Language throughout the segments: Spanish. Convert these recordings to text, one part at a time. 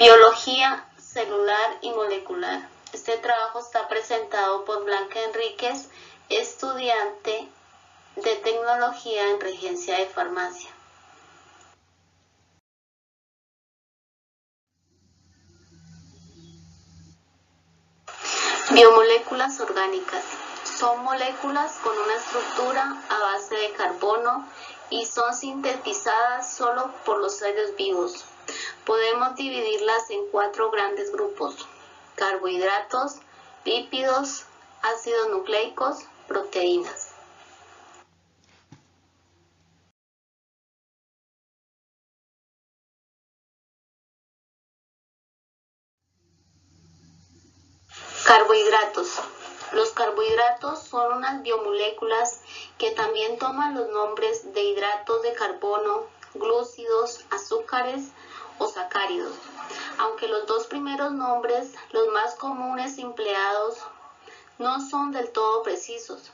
Biología celular y molecular. Este trabajo está presentado por Blanca Enríquez, estudiante de Tecnología en Regencia de Farmacia. Biomoléculas orgánicas. Son moléculas con una estructura a base de carbono y son sintetizadas solo por los seres vivos. Podemos dividirlas en 4 grandes grupos: carbohidratos, lípidos, ácidos nucleicos, proteínas. Carbohidratos. Los carbohidratos son unas biomoléculas que también toman los nombres de hidratos de carbono, glúcidos, azúcares o sacáridos. Aunque los 2 primeros nombres, los más comunes empleados, no son del todo precisos,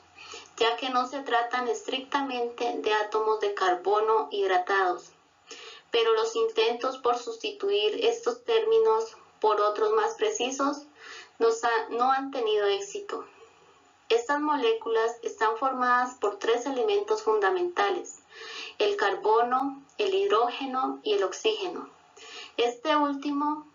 ya que no se tratan estrictamente de átomos de carbono hidratados. Pero los intentos por sustituir estos términos por otros más precisos no han tenido éxito. Estas moléculas están formadas por 3 elementos fundamentales: el carbono, el hidrógeno y el oxígeno. Este último,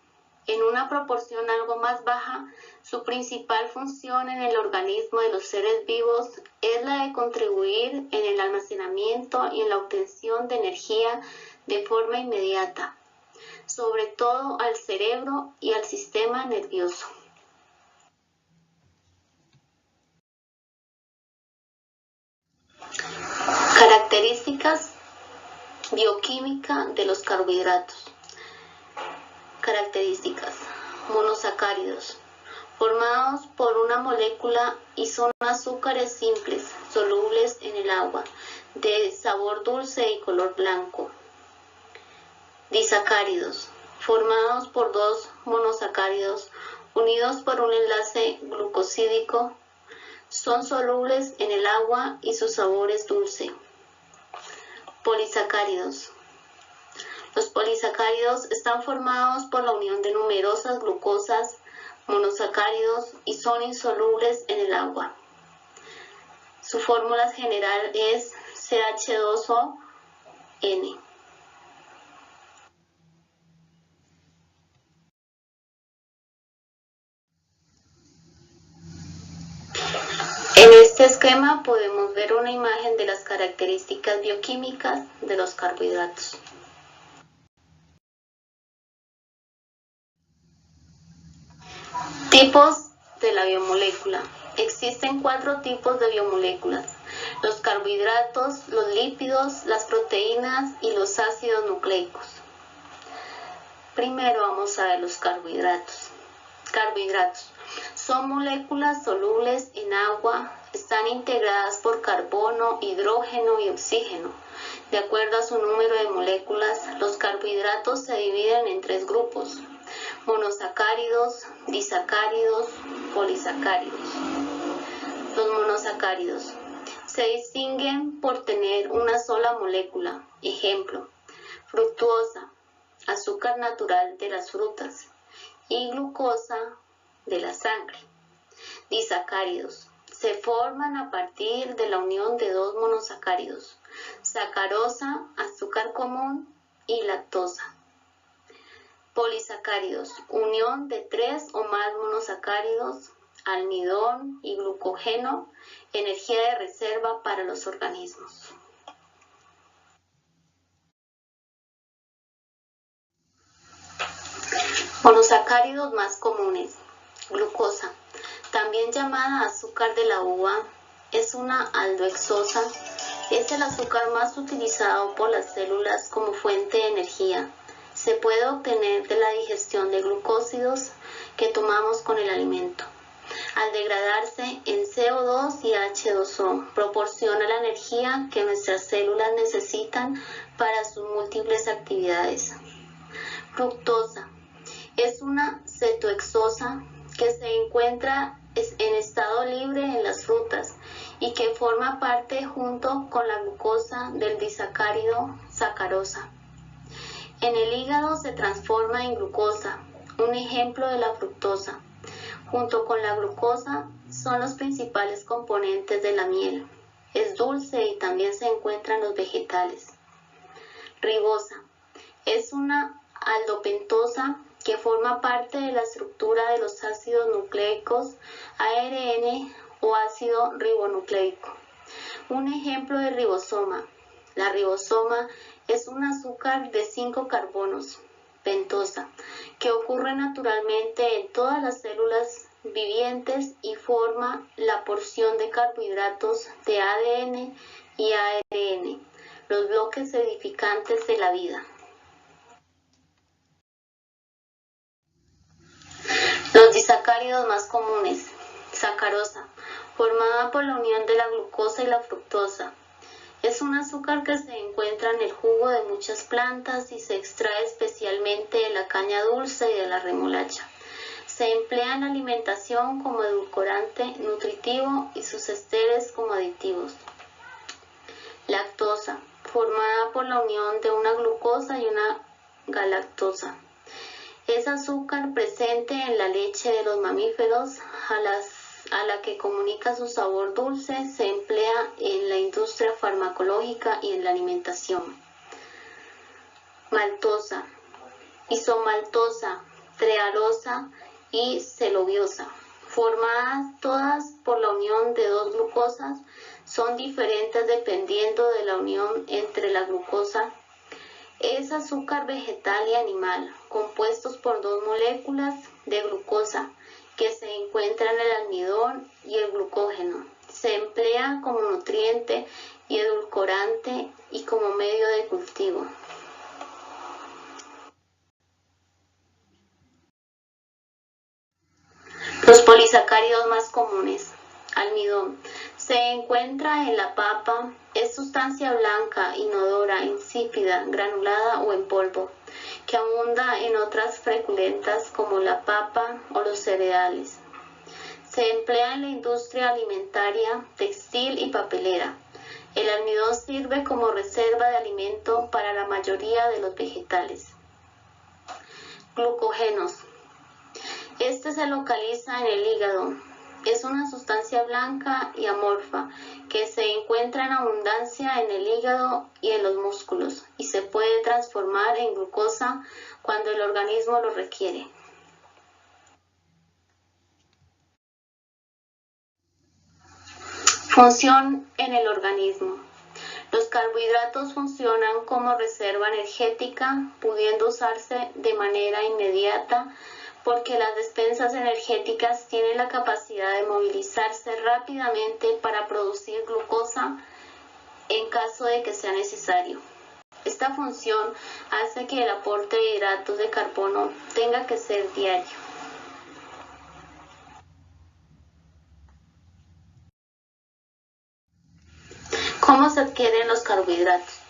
en una proporción algo más baja, su principal función en el organismo de los seres vivos es la de contribuir en el almacenamiento y en la obtención de energía de forma inmediata, sobre todo al cerebro y al sistema nervioso. Características bioquímica de los carbohidratos. Características: monosacáridos, formados por una molécula y son azúcares simples, solubles en el agua, de sabor dulce y color blanco. Disacáridos, formados por 2 monosacáridos unidos por un enlace glucosídico, son solubles en el agua y su sabor es dulce. Polisacáridos. Los polisacáridos están formados por la unión de numerosas glucosas monosacáridos y son insolubles en el agua. Su fórmula general es CH2ON. En este esquema podemos ver una imagen de las características bioquímicas de los carbohidratos. Tipos de la biomolécula. Existen 4 tipos de biomoléculas: los carbohidratos, los lípidos, las proteínas y los ácidos nucleicos. Primero vamos a ver los carbohidratos. Carbohidratos son moléculas solubles en agua, están integradas por carbono, hidrógeno y oxígeno. De acuerdo a su número de moléculas, los carbohidratos se dividen en 3 grupos: monosacáridos, disacáridos, polisacáridos. Los monosacáridos se distinguen por tener una sola molécula. Ejemplo: fructuosa, azúcar natural de las frutas, y glucosa de la sangre. Disacáridos se forman a partir de la unión de 2 monosacáridos: sacarosa, azúcar común, y lactosa. Polisacáridos, unión de 3 o más monosacáridos, almidón y glucógeno, energía de reserva para los organismos. Monosacáridos más comunes. Glucosa, también llamada azúcar de la uva, es una aldohexosa. Es el azúcar más utilizado por las células como fuente de energía. Se puede obtener de la digestión de glucósidos que tomamos con el alimento. Al degradarse en CO2 y H2O, proporciona la energía que nuestras células necesitan para sus múltiples actividades. Fructosa es una cetohexosa que se encuentra en estado libre en las frutas y que forma parte junto con la glucosa del disacárido sacarosa. En el hígado se transforma en glucosa, un ejemplo de la fructosa. Junto con la glucosa son los principales componentes de la miel. Es dulce y también se encuentra en los vegetales. Ribosa. Es una aldopentosa que forma parte de la estructura de los ácidos nucleicos ARN o ácido ribonucleico. Un ejemplo de ribosoma. La ribosoma es un azúcar de 5 carbonos, pentosa, que ocurre naturalmente en todas las células vivientes y forma la porción de carbohidratos de ADN y ARN, los bloques edificantes de la vida. Los disacáridos más comunes. Sacarosa, formada por la unión de la glucosa y la fructosa. Es un azúcar que se encuentra en el jugo de muchas plantas y se extrae especialmente de la caña dulce y de la remolacha. Se emplea en la alimentación como edulcorante nutritivo y sus esteres como aditivos. Lactosa, formada por la unión de una glucosa y una galactosa. Es azúcar presente en la leche de los mamíferos, a la que comunica su sabor dulce, se emplea en la industria farmacológica y en la alimentación. Maltosa, isomaltosa, trealosa y celobiosa, formadas todas por la unión de dos glucosas, son diferentes dependiendo de la unión entre la glucosa. Es azúcar vegetal y animal, compuestos por dos moléculas de glucosa que se encuentran en el almidón y el glucógeno. Se emplea como nutriente y edulcorante y como medio de cultivo. Los polisacáridos más comunes. Almidón. Se encuentra en la papa, es sustancia blanca, inodora, insípida, granulada o en polvo, que abunda en otras feculentas como la papa o los cereales. Se emplea en la industria alimentaria, textil y papelera. El almidón sirve como reserva de alimento para la mayoría de los vegetales. Glucógenos. Este se localiza en el hígado. Es una sustancia blanca y amorfa que se encuentra en abundancia en el hígado y en los músculos y se puede transformar en glucosa cuando el organismo lo requiere. Función en el organismo. Los carbohidratos funcionan como reserva energética, pudiendo usarse de manera inmediata porque las despensas energéticas tienen la capacidad de movilizarse rápidamente para producir glucosa en caso de que sea necesario. Esta función hace que el aporte de hidratos de carbono tenga que ser diario. ¿Cómo se adquieren los carbohidratos?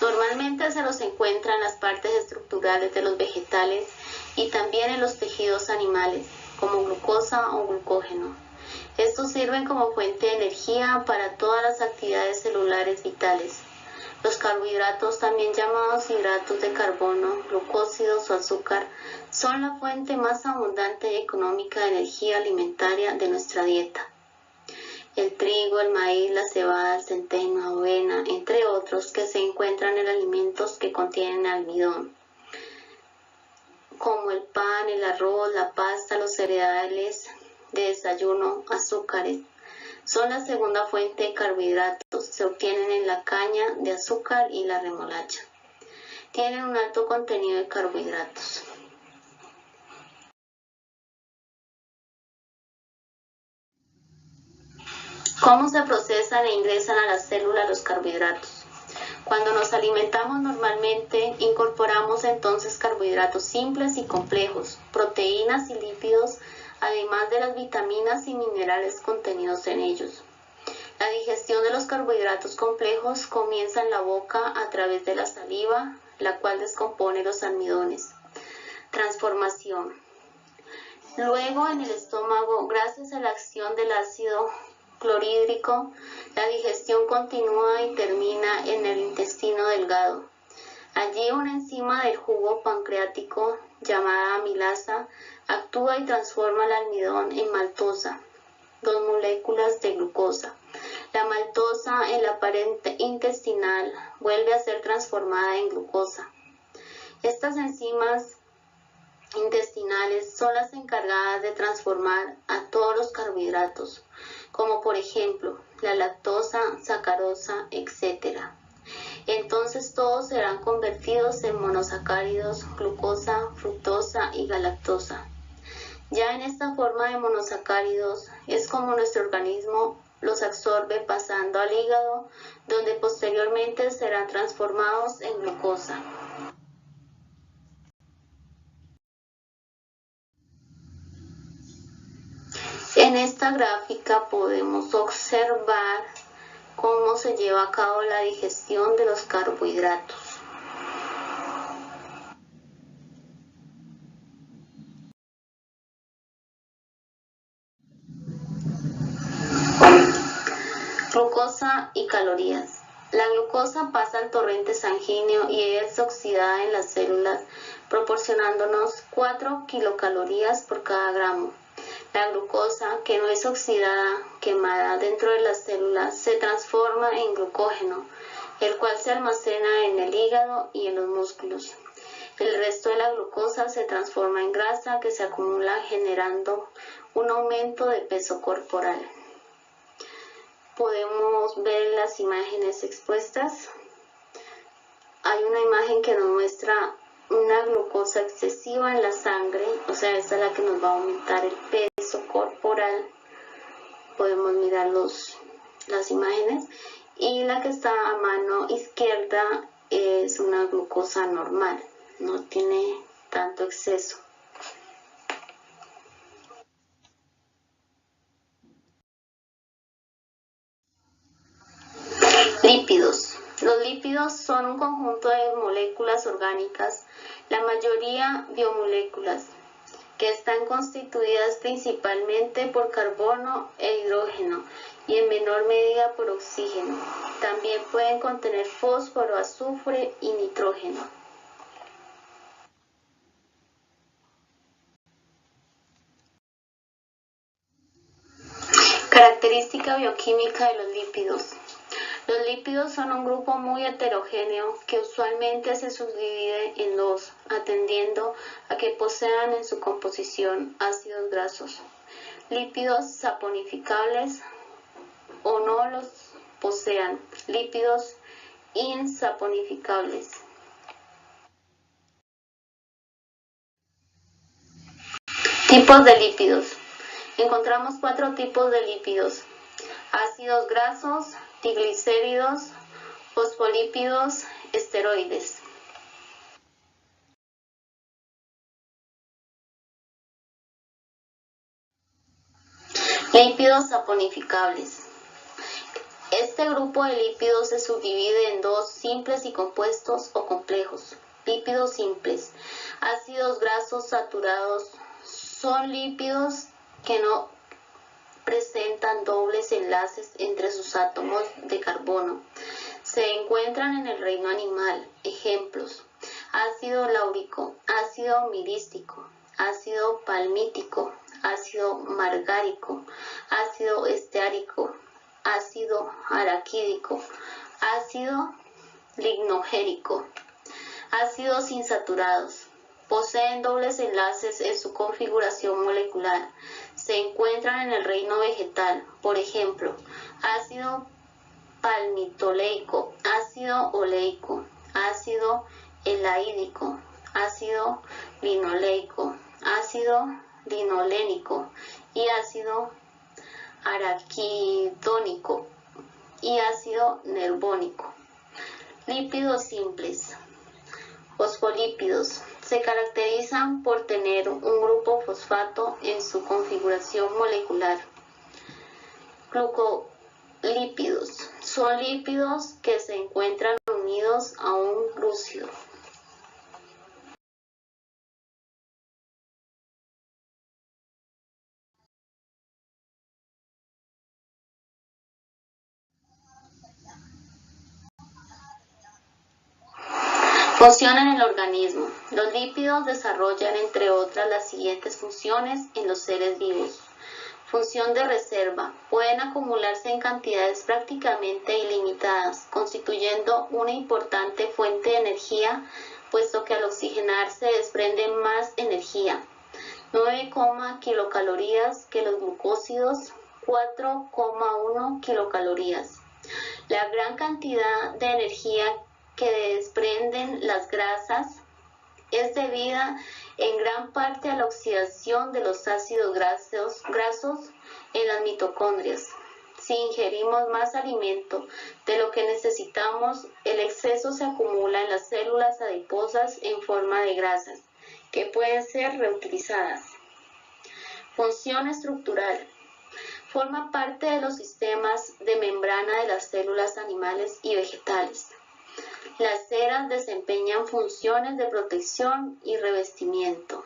Normalmente se los encuentra en las partes estructurales de los vegetales y también en los tejidos animales, como glucosa o glucógeno. Estos sirven como fuente de energía para todas las actividades celulares vitales. Los carbohidratos, también llamados hidratos de carbono, glucósidos o azúcar, son la fuente más abundante y económica de energía alimentaria de nuestra dieta. El trigo, el maíz, la cebada, el centeno, la avena, entre otros, que se encuentran en alimentos que contienen almidón, como el pan, el arroz, la pasta, los cereales de desayuno, azúcares. Son la segunda fuente de carbohidratos, se obtienen en la caña de azúcar y la remolacha. Tienen un alto contenido de carbohidratos. ¿Cómo se procesan e ingresan a las células los carbohidratos? Cuando nos alimentamos normalmente, incorporamos entonces carbohidratos simples y complejos, proteínas y lípidos, además de las vitaminas y minerales contenidos en ellos. La digestión de los carbohidratos complejos comienza en la boca a través de la saliva, la cual descompone los almidones. Transformación. Luego en el estómago, gracias a la acción del ácido clorhídrico, la digestión continúa y termina en el intestino delgado. Allí una enzima del jugo pancreático llamada amilasa actúa y transforma el almidón en maltosa, 2 moléculas de glucosa. La maltosa en la pared intestinal vuelve a ser transformada en glucosa. Estas enzimas intestinales son las encargadas de transformar a todos los carbohidratos, como por ejemplo la lactosa, sacarosa, etc. Entonces todos serán convertidos en monosacáridos, glucosa, fructosa y galactosa. Ya en esta forma de monosacáridos es como nuestro organismo los absorbe pasando al hígado, donde posteriormente serán transformados en glucosa. En esta gráfica podemos observar cómo se lleva a cabo la digestión de los carbohidratos. Glucosa y calorías. La glucosa pasa al torrente sanguíneo y es oxidada en las células, proporcionándonos 4 kilocalorías por cada gramo. La glucosa, que no es oxidada, quemada dentro de las células, se transforma en glucógeno, el cual se almacena en el hígado y en los músculos. El resto de la glucosa se transforma en grasa que se acumula generando un aumento de peso corporal. Podemos ver las imágenes expuestas. Hay una imagen que nos muestra una glucosa excesiva en la sangre, o sea, esta es la que nos va a aumentar el peso corporal. Podemos mirar las imágenes. Y la que está a mano izquierda es una glucosa normal, no tiene tanto exceso. Lípidos. Los lípidos son un conjunto de moléculas orgánicas, la mayoría biomoléculas, que están constituidas principalmente por carbono e hidrógeno y en menor medida por oxígeno. También pueden contener fósforo, azufre y nitrógeno. Característica bioquímica de los lípidos. Los lípidos son un grupo muy heterogéneo que usualmente se subdivide en dos, atendiendo a que posean en su composición ácidos grasos, lípidos saponificables o no los posean, lípidos insaponificables. Tipos de lípidos. Encontramos 4 tipos de lípidos: ácidos grasos, triglicéridos, fosfolípidos, esteroides. Lípidos saponificables. Este grupo de lípidos se subdivide en dos: simples y compuestos o complejos. Lípidos simples. Ácidos grasos saturados son lípidos que no presentan dobles enlaces entre sus átomos de carbono. Se encuentran en el reino animal. Ejemplos: ácido láurico, ácido mirístico, ácido palmítico, ácido margárico, ácido esteárico, ácido araquídico, ácido lignogérico. Ácidos insaturados. Poseen dobles enlaces en su configuración molecular. Se encuentran en el reino vegetal. Por ejemplo, ácido palmitoleico, ácido oleico, ácido elaídico, ácido linoleico, ácido linolénico y ácido araquidónico y ácido nervónico. Lípidos simples. Fosfolípidos. Se caracterizan por tener un grupo fosfato en su configuración molecular. Glucolípidos. Son lípidos que se encuentran unidos a un glúcido. Función en el organismo. Los lípidos desarrollan, entre otras, las siguientes funciones en los seres vivos. Función de reserva. Pueden acumularse en cantidades prácticamente ilimitadas, constituyendo una importante fuente de energía, puesto que al oxigenarse desprende más energía. 9, kilocalorías que los glucósidos, 4,1 kilocalorías. La gran cantidad de energía que desprenden las grasas es debida en gran parte a la oxidación de los ácidos grasos en las mitocondrias. Si ingerimos más alimento de lo que necesitamos, el exceso se acumula en las células adiposas en forma de grasas, que pueden ser reutilizadas. Función estructural. Forma parte de los sistemas de membrana de las células animales y vegetales. Las ceras desempeñan funciones de protección y revestimiento.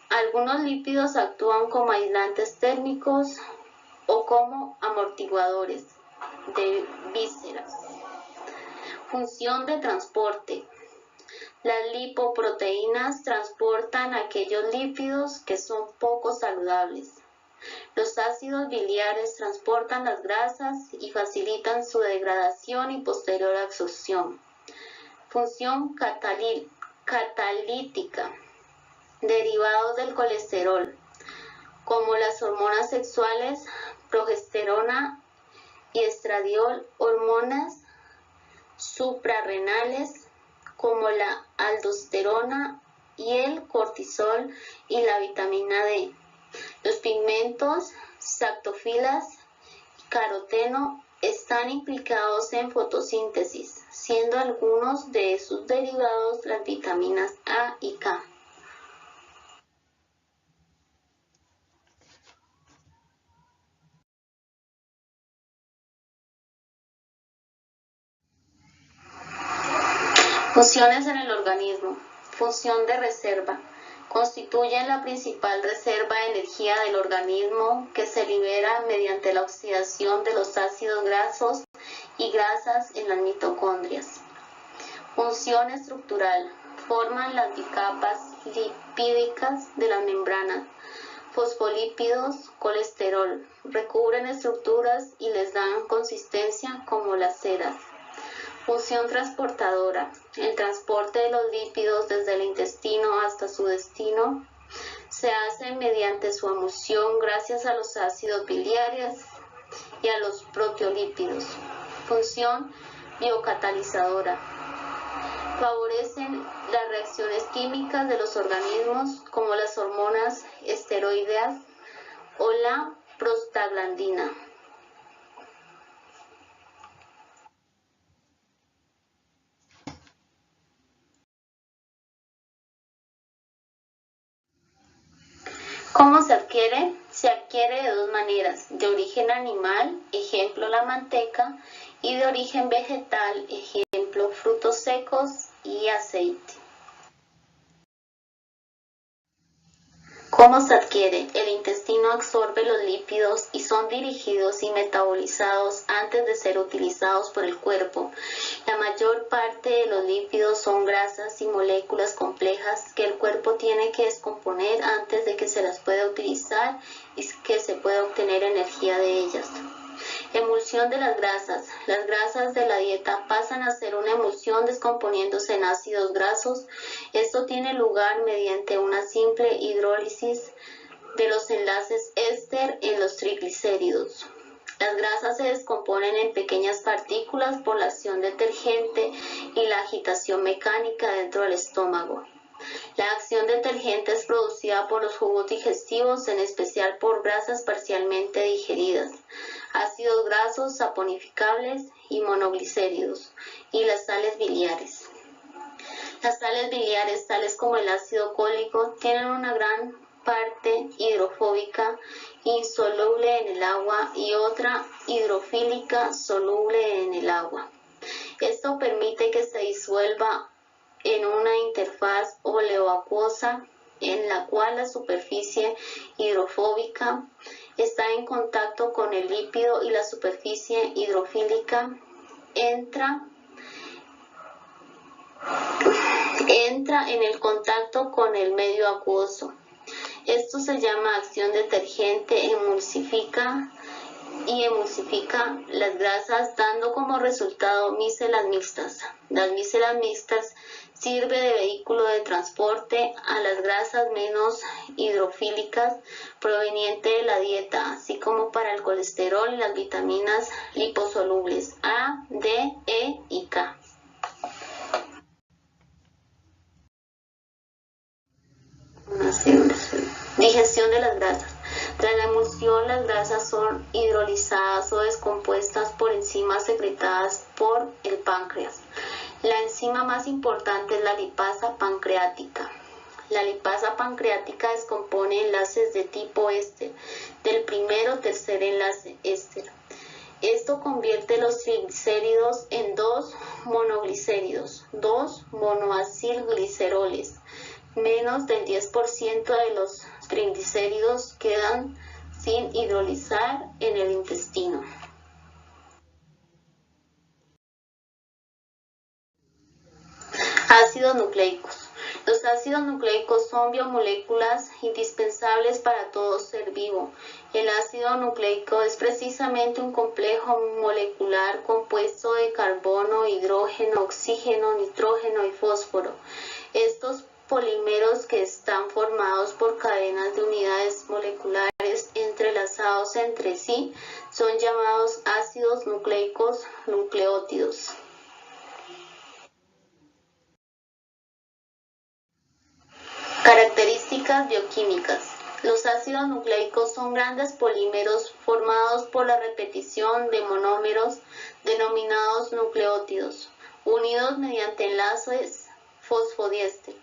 Algunos lípidos actúan como aislantes térmicos o como amortiguadores de vísceras. Función de transporte. Las lipoproteínas transportan aquellos lípidos que son poco saludables. Los ácidos biliares transportan las grasas y facilitan su degradación y posterior absorción. Función catalítica. Derivados del colesterol, como las hormonas sexuales, progesterona y estradiol, hormonas suprarrenales, como la aldosterona y el cortisol y la vitamina D. Los pigmentos, sactofilas y caroteno están implicados en fotosíntesis, siendo algunos de sus derivados las vitaminas A y K. Funciones en el organismo. Función de reserva. Constituyen la principal reserva de energía del organismo, que se libera mediante la oxidación de los ácidos grasos y grasas en las mitocondrias. Función estructural. Forman las bicapas lipídicas de las membranas. Fosfolípidos, colesterol. Recubren estructuras y les dan consistencia como las ceras. Función transportadora. El transporte de los lípidos desde el intestino hasta su destino se hace mediante su emulsión gracias a los ácidos biliares y a los proteolípidos. Función biocatalizadora. Favorecen las reacciones químicas de los organismos como las hormonas esteroideas o la prostaglandina. ¿Cómo se adquiere? Se adquiere de dos maneras: de origen animal, ejemplo la manteca, y de origen vegetal, ejemplo frutos secos y aceite. ¿Cómo se adquiere? El intestino absorbe los lípidos y son dirigidos y metabolizados antes de ser utilizados por el cuerpo. La mayor parte de los lípidos son grasas y moléculas complejas que el cuerpo tiene que descomponer antes de que se las pueda utilizar y que se pueda obtener energía de ellas. Emulsión de las grasas. Las grasas de la dieta pasan a ser una emulsión descomponiéndose en ácidos grasos. Esto tiene lugar mediante una simple hidrólisis de los enlaces éster en los triglicéridos. Las grasas se descomponen en pequeñas partículas por la acción detergente y la agitación mecánica dentro del estómago. La acción detergente es producida por los jugos digestivos, en especial por grasas parcialmente digeridas, ácidos grasos saponificables y monoglicéridos, y las sales biliares. Las sales biliares, tales como el ácido cólico, tienen una gran parte hidrofóbica insoluble en el agua y otra hidrofílica soluble en el agua. Esto permite que se disuelva en una interfaz oleoacuosa en la cual la superficie hidrofóbica está en contacto con el lípido y la superficie hidrofílica entra entra en el contacto con el medio acuoso. Esto se llama acción detergente, emulsifica las grasas, dando como resultado micelas mixtas. Las micelas mixtas sirve de vehículo de transporte a las grasas menos hidrofílicas provenientes de la dieta, así como para el colesterol y las vitaminas liposolubles A, D, E y K. Digestión de las grasas. Tras la emulsión, las grasas son hidrolizadas o descompuestas por enzimas secretadas por el páncreas. La enzima más importante es la lipasa pancreática. La lipasa pancreática descompone enlaces de tipo éster, del primero o tercer enlace éster. Esto convierte los triglicéridos en 2 monoglicéridos, 2 monoacilgliceroles. Menos del 10% de los triglicéridos quedan sin hidrolizar en el intestino. Ácidos nucleicos. Los ácidos nucleicos son biomoléculas indispensables para todo ser vivo. El ácido nucleico es precisamente un complejo molecular compuesto de carbono, hidrógeno, oxígeno, nitrógeno y fósforo. Estos polímeros, que están formados por cadenas de unidades moleculares entrelazados entre sí, son llamados ácidos nucleicos nucleótidos. Características bioquímicas. Los ácidos nucleicos son grandes polímeros formados por la repetición de monómeros denominados nucleótidos, unidos mediante enlaces fosfodiéster.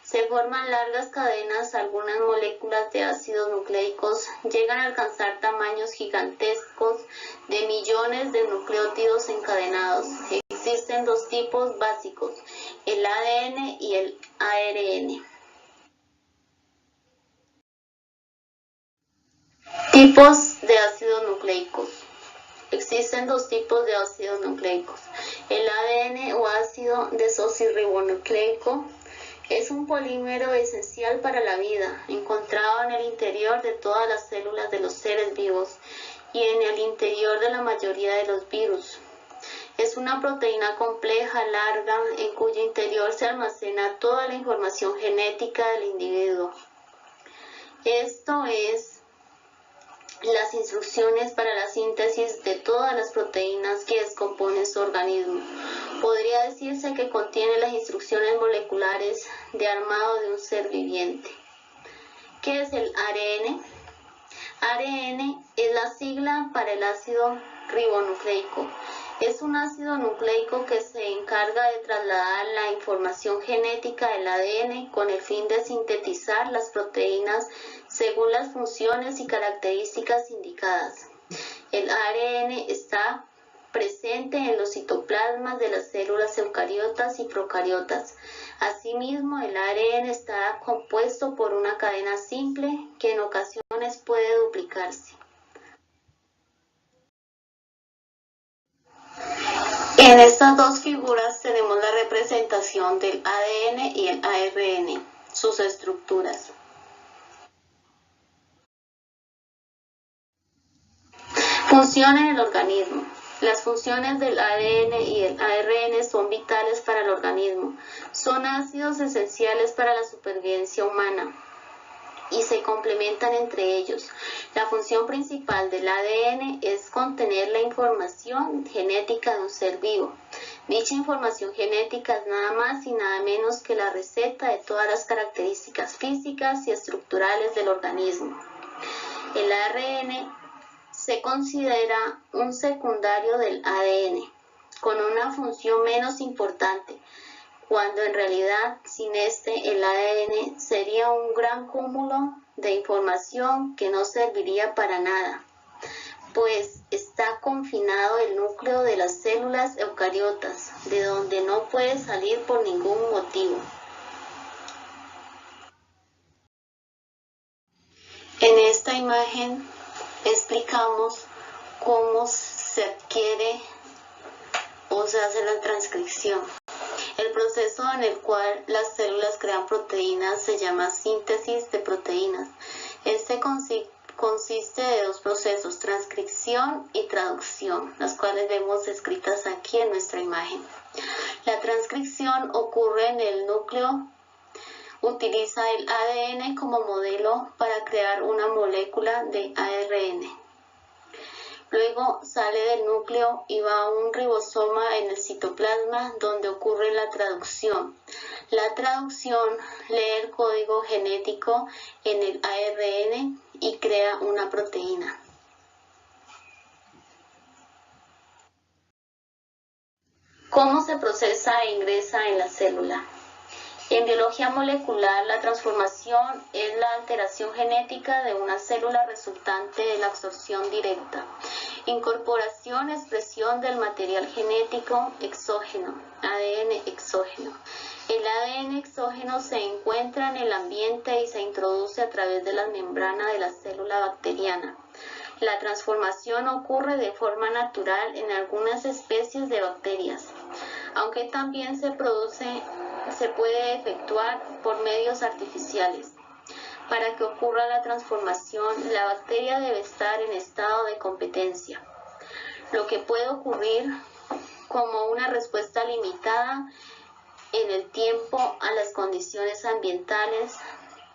Se forman largas cadenas. Algunas moléculas de ácidos nucleicos llegan a alcanzar tamaños gigantescos de millones de nucleótidos encadenados. Existen 2 tipos básicos, el ADN y el ARN. Tipos de ácidos nucleicos. Existen 2 tipos de ácidos nucleicos. El ADN o ácido desoxirribonucleico es un polímero esencial para la vida, encontrado en el interior de todas las células de los seres vivos y en el interior de la mayoría de los virus. Es una proteína compleja, larga, en cuyo interior se almacena toda la información genética del individuo. Esto es las instrucciones para la síntesis de todas las proteínas que descomponen su organismo. Podría decirse que contiene las instrucciones moleculares de armado de un ser viviente. ¿Qué es el ARN? ARN es la sigla para el ácido ribonucleico. Es un ácido nucleico que se encarga de trasladar la información genética del ADN con el fin de sintetizar las proteínas según las funciones y características indicadas. El ARN está presente en los citoplasmas de las células eucariotas y procariotas. Asimismo, el ARN está compuesto por una cadena simple que en ocasiones puede duplicarse. En estas 2 figuras tenemos la representación del ADN y el ARN, sus estructuras. Función en el organismo. Las funciones del ADN y el ARN son vitales para el organismo. Son ácidos esenciales para la supervivencia humana y se complementan entre ellos. La función principal del ADN es contener la información genética de un ser vivo. Dicha información genética es nada más y nada menos que la receta de todas las características físicas y estructurales del organismo. El ARN se considera un secundario del ADN, con una función menos importante, cuando en realidad sin este el ADN sería un gran cúmulo de información que no serviría para nada, pues está confinado el núcleo de las células eucariotas, de donde no puede salir por ningún motivo. En esta imagen explicamos cómo se adquiere o se hace la transcripción. El proceso en el cual las células crean proteínas se llama síntesis de proteínas. Este consiste de dos procesos, transcripción y traducción, las cuales vemos escritas aquí en nuestra imagen. La transcripción ocurre en el núcleo, utiliza el ADN como modelo para crear una molécula de ARN. Luego sale del núcleo y va a un ribosoma en el citoplasma donde ocurre la traducción. La traducción lee el código genético en el ARN y crea una proteína. ¿Cómo se procesa e ingresa en la célula? En biología molecular, la transformación es la alteración genética de una célula resultante de la absorción directa, incorporación, expresión del material genético exógeno, ADN exógeno. El ADN exógeno se encuentra en el ambiente y se introduce a través de la membrana de la célula bacteriana. La transformación ocurre de forma natural en algunas especies de bacterias, aunque también se puede efectuar por medios artificiales. Para que ocurra la transformación, la bacteria debe estar en estado de competencia, lo que puede ocurrir como una respuesta limitada en el tiempo a las condiciones ambientales,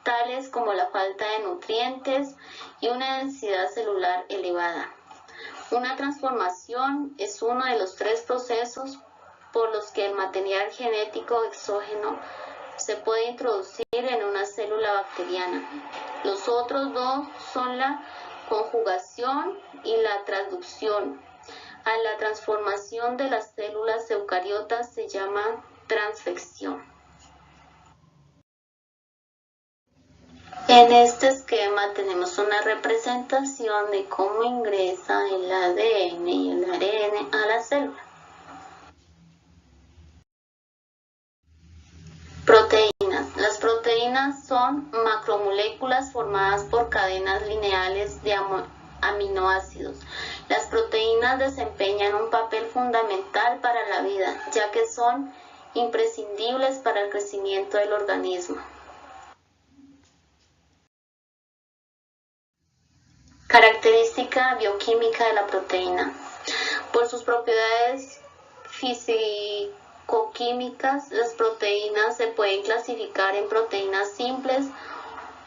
tales como la falta de nutrientes y una densidad celular elevada. Una transformación es uno de los tres procesos por los que el material genético exógeno se puede introducir en una célula bacteriana. Los otros dos son la conjugación y la transducción. A la transformación de las células eucariotas se llama transfección. En este esquema tenemos una representación de cómo ingresa el ADN y el ARN a la célula. Proteínas. Las proteínas son macromoléculas formadas por cadenas lineales de aminoácidos. Las proteínas desempeñan un papel fundamental para la vida, ya que son imprescindibles para el crecimiento del organismo. Característica bioquímica de la proteína. Por sus propiedades físico-químicas, las proteínas se pueden clasificar en proteínas simples,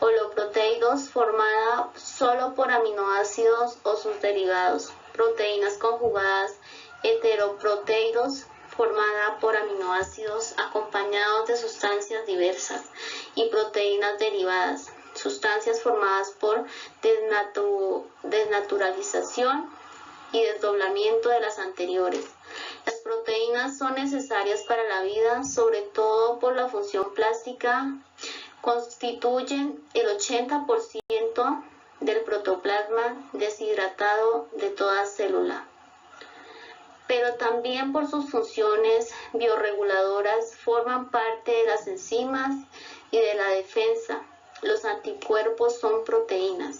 holoproteídos, formada solo por aminoácidos o sus derivados; proteínas conjugadas, heteroproteídos, formada por aminoácidos acompañados de sustancias diversas; y proteínas derivadas, sustancias formadas por desnaturalización y desdoblamiento de las anteriores. Las proteínas son necesarias para la vida, sobre todo por la función plástica. Constituyen el 80% del protoplasma deshidratado de toda célula, pero también por sus funciones biorreguladoras forman parte de las enzimas y de la defensa. Los anticuerpos son proteínas.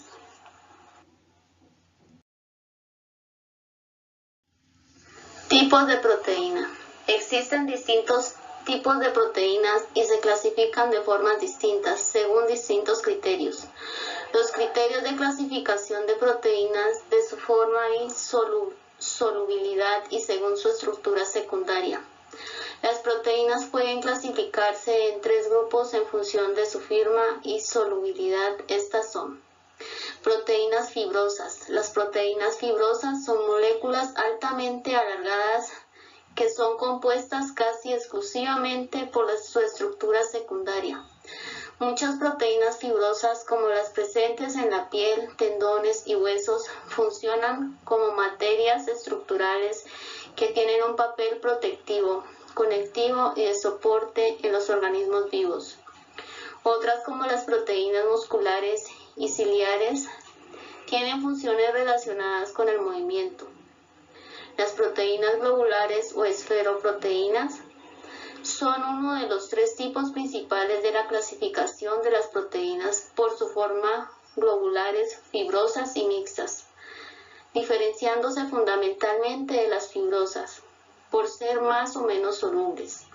Tipos de proteína. Existen distintos tipos de proteínas y se clasifican de formas distintas según distintos criterios. Los criterios de clasificación de proteínas de su forma y solubilidad y según su estructura secundaria. Las proteínas pueden clasificarse en tres grupos en función de su forma y solubilidad. Estas son: proteínas fibrosas. Las proteínas fibrosas son moléculas altamente alargadas que son compuestas casi exclusivamente por su estructura secundaria. Muchas proteínas fibrosas, como las presentes en la piel, tendones y huesos, funcionan como materias estructurales que tienen un papel protectivo, conectivo y de soporte en los organismos vivos. Otras, como las proteínas musculares y ciliares, tienen funciones relacionadas con el movimiento. Las proteínas globulares o esferoproteínas son uno de los tres tipos principales de la clasificación de las proteínas por su forma: globulares, fibrosas y mixtas, diferenciándose fundamentalmente de las fibrosas por ser más o menos solubles.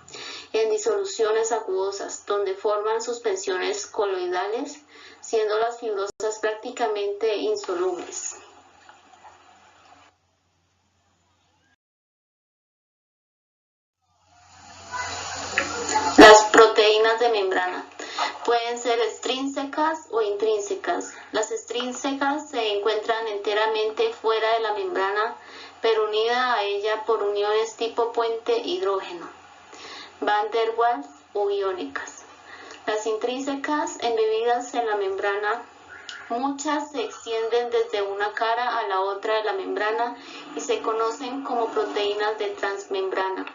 en disoluciones acuosas, donde forman suspensiones coloidales, siendo las fibrosas prácticamente insolubles. Las proteínas de membrana pueden ser extrínsecas o intrínsecas. Las extrínsecas se encuentran enteramente fuera de la membrana, pero unida a ella por uniones tipo puente hidrógeno, Van der Waals o iónicas. Las intrínsecas, embebidas en la membrana, muchas se extienden desde una cara a la otra de la membrana y se conocen como proteínas de transmembrana.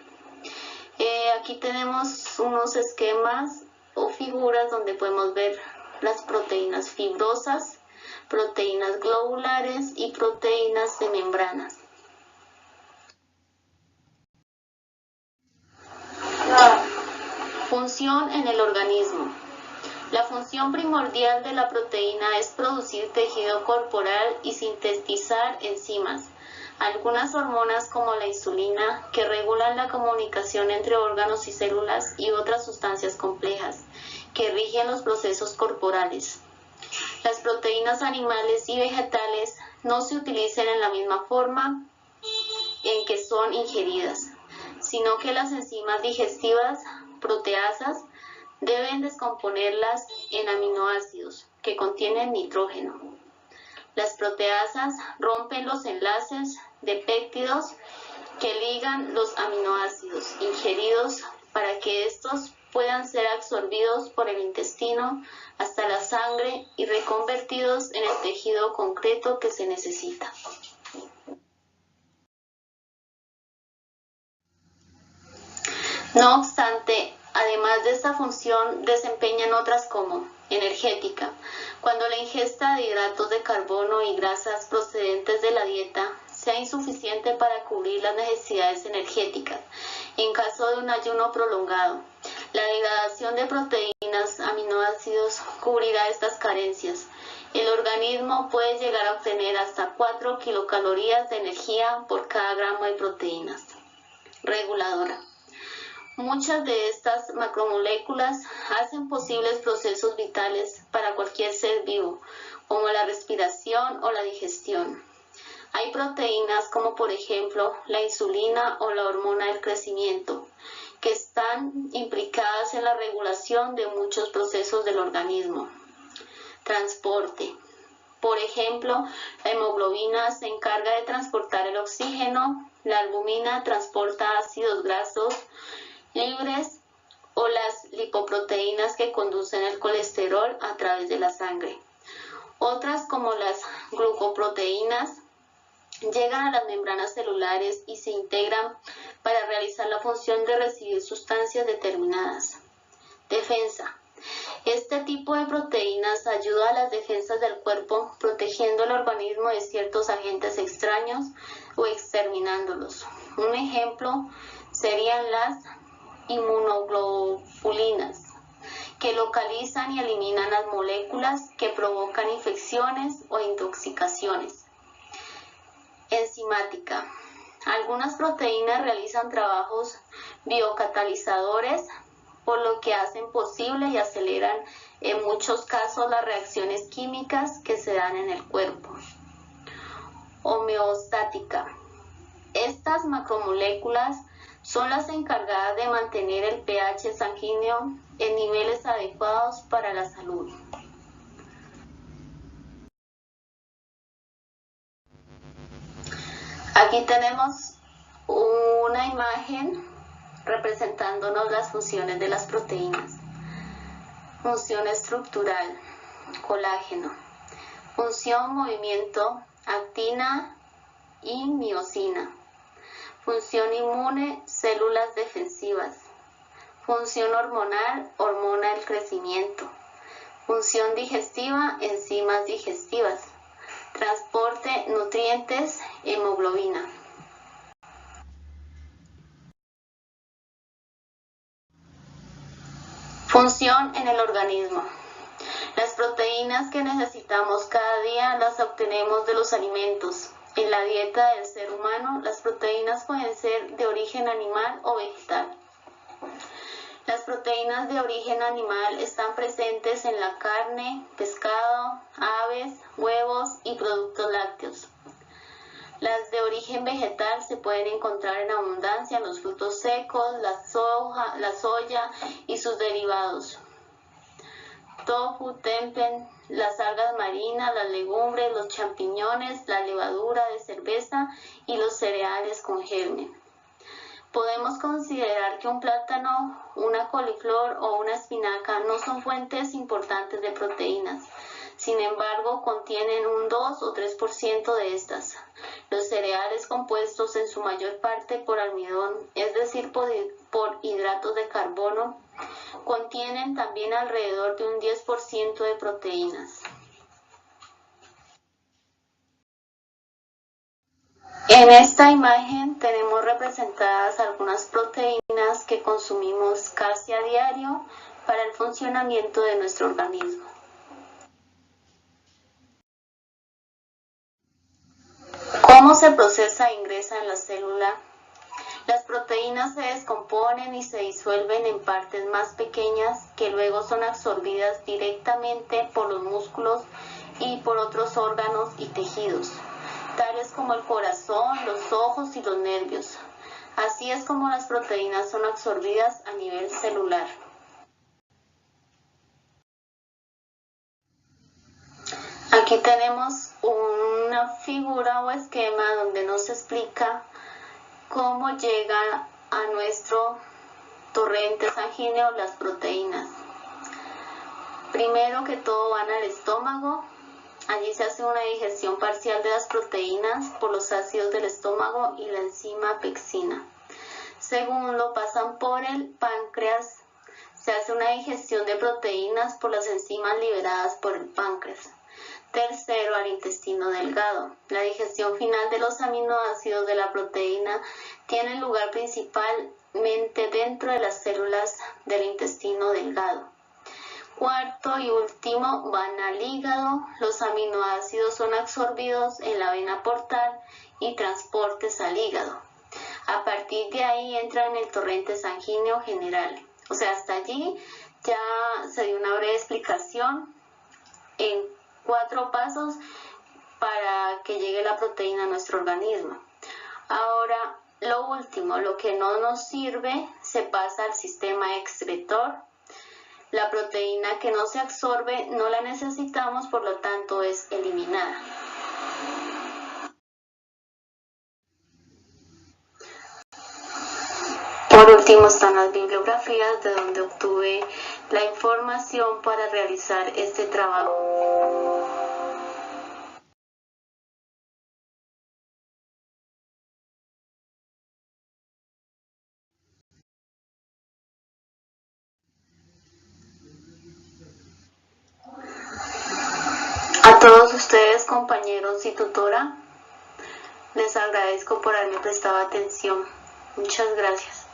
Aquí tenemos unos esquemas o figuras donde podemos ver las proteínas fibrosas, proteínas globulares y proteínas de membranas. Función en el organismo. La función primordial de la proteína es producir tejido corporal y sintetizar enzimas. Algunas hormonas como la insulina, que regulan la comunicación entre órganos y células, y otras sustancias complejas, que rigen los procesos corporales. Las proteínas animales y vegetales no se utilizan en la misma forma en que son ingeridas, sino que las enzimas digestivas, proteasas, deben descomponerlas en aminoácidos que contienen nitrógeno. Las proteasas rompen los enlaces de péptidos que ligan los aminoácidos ingeridos para que estos puedan ser absorbidos por el intestino hasta la sangre y reconvertidos en el tejido concreto que se necesita. No obstante, además de esta función, desempeñan otras como energética. Cuando la ingesta de hidratos de carbono y grasas procedentes de la dieta sea insuficiente para cubrir las necesidades energéticas, en caso de un ayuno prolongado, la degradación de proteínas, aminoácidos, cubrirá estas carencias. El organismo puede llegar a obtener hasta 4 kilocalorías de energía por cada gramo de proteínas. Reguladora. Muchas de estas macromoléculas hacen posibles procesos vitales para cualquier ser vivo, como la respiración o la digestión. Hay proteínas como por ejemplo la insulina o la hormona del crecimiento, que están implicadas en la regulación de muchos procesos del organismo. Transporte. Por ejemplo, la hemoglobina se encarga de transportar el oxígeno, la albumina transporta ácidos grasos libres o las lipoproteínas que conducen el colesterol a través de la sangre. Otras, como las glucoproteínas, llegan a las membranas celulares y se integran para realizar la función de recibir sustancias determinadas. Defensa. Este tipo de proteínas ayuda a las defensas del cuerpo, protegiendo el organismo de ciertos agentes extraños o exterminándolos. Un ejemplo serían las inmunoglobulinas, que localizan y eliminan las moléculas que provocan infecciones o intoxicaciones. Enzimática. Algunas proteínas realizan trabajos biocatalizadores, por lo que hacen posible y aceleran en muchos casos las reacciones químicas que se dan en el cuerpo. Homeostática. Estas macromoléculas son las encargadas de mantener el pH sanguíneo en niveles adecuados para la salud. Aquí tenemos una imagen representándonos las funciones de las proteínas. Función estructural, colágeno. Función movimiento, actina y miosina. Función inmune, células defensivas. Función hormonal, hormona del crecimiento. Función digestiva, enzimas digestivas. Transporte, nutrientes, hemoglobina. Función en el organismo. Las proteínas que necesitamos cada día las obtenemos de los alimentos. En la dieta del ser humano, las proteínas pueden ser de origen animal o vegetal. proteínas de origen animal están presentes en la carne, pescado, aves, huevos y productos lácteos. Las de origen vegetal se pueden encontrar en abundancia en los frutos secos, la soya y sus derivados. Tofu, tempeh, las algas marinas, las legumbres, los champiñones, la levadura de cerveza y los cereales con germen. Podemos considerar que un plátano, una coliflor o una espinaca no son fuentes importantes de proteínas. Sin embargo, contienen un 2 o 3% de estas. Los cereales compuestos en su mayor parte por almidón, es decir, por hidratos de carbono, contienen también alrededor de un 10% de proteínas. En esta imagen tenemos representadas algunas proteínas que consumimos casi a diario para el funcionamiento de nuestro organismo. ¿Cómo se procesa e ingresa en la célula? Las proteínas se descomponen y se disuelven en partes más pequeñas que luego son absorbidas directamente por los músculos y por otros órganos y tejidos, tales como el corazón, los ojos y los nervios. Así es como las proteínas son absorbidas a nivel celular. Aquí tenemos una figura o esquema donde nos explica cómo llega a nuestro torrente sanguíneo las proteínas. Primero que todo van al estómago. Allí se hace una digestión parcial de las proteínas por los ácidos del estómago y la enzima pectina. Segundo, pasan por el páncreas. Se hace una digestión de proteínas por las enzimas liberadas por el páncreas. Tercero, al intestino delgado. La digestión final de los aminoácidos de la proteína tiene lugar principalmente dentro de las células del intestino delgado. Cuarto y último, van al hígado. Los aminoácidos son absorbidos en la vena portal y transportes al hígado. A partir de ahí entran en el torrente sanguíneo general. O sea, hasta allí ya se dio una breve explicación en 4 pasos para que llegue la proteína a nuestro organismo. Ahora, lo último, lo que no nos sirve, se pasa al sistema excretor. La proteína que no se absorbe no la necesitamos, por lo tanto es eliminada. Por último están las bibliografías de donde obtuve la información para realizar este trabajo. A todos ustedes, compañeros y tutora, les agradezco por haberme prestado atención. Muchas gracias.